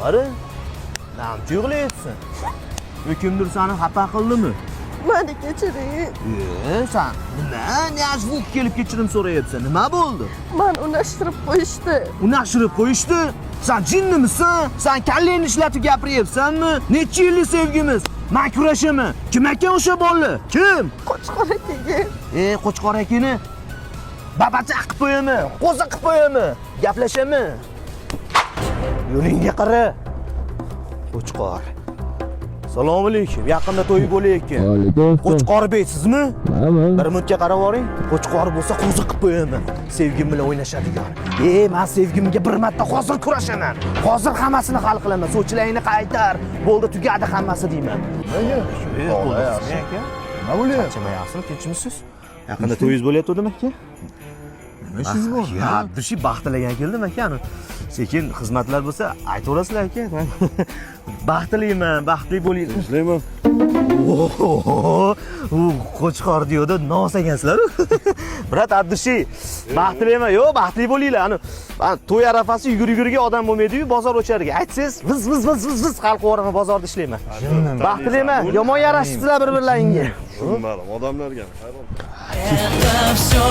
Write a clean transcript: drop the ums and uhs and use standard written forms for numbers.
Qara. Nam yig'layapsan. Kimdir seni xafa qildimi? Meni kechiring. Sen nima yazib kelib kechirim so'rayapsan? Nima bo'ldi? Meni unashtirib qo'yishdi. Unashtirib qo'yishdi? Sen jinnimisan? Sen kallangni ishlatib gapiryapsanmi? Necha yillik sevgimiz? Men kurashaman. Kim ekan o'sha bola? Kim? Qo'chqor akaga. Qo'chqor akani babacha qilib qo'yaman, qo'za qilib qo'yaman. Gaplashaman. Yo'lingga qara. Qo'chqor. Assalomu alaykum. Yaqinda to'y bo'layotgan. Alaykum. Qo'chqor bey sizmi? Aman. Bir minutga qarab oring. Qo'chqor bo'lsa qo'zi qilib qo'yaman. Sevgim bilan o'ynashadigan. Men sevgimga bir marta hozir kurashaman. Hozir hammasini hal qilaman. So'chilangni qaytar. Bo'ldi, tugadi hammasi deyman. Nima aka? Nima bo'lyapti? Chamayapsizmi? Tinchmisiz? Yaqinda to'yingiz bo'layotdimi aka? Nima ishingiz bor? Ya, dushi baxt tilagan keldim aka. Sekin xizmatlar bo'lsa aytaverasizlar aka. Baxtliman, baxtli bo'linglar. Ishlayman. Qo'chqor diyorda nos ekansizlar. Brat Abdushi, baxtliman, yo'q, baxtli bo'linglar. To'y arafasi yugur-yugurga odam bo'lmaydi-yu, bozor o'chariga. Aytsangiz, viz xalq o'raman, bozorda ishlayman. Baxtliman, yomon yarashibsizlar bir-birlaringga. Shunday odamlarga. Все,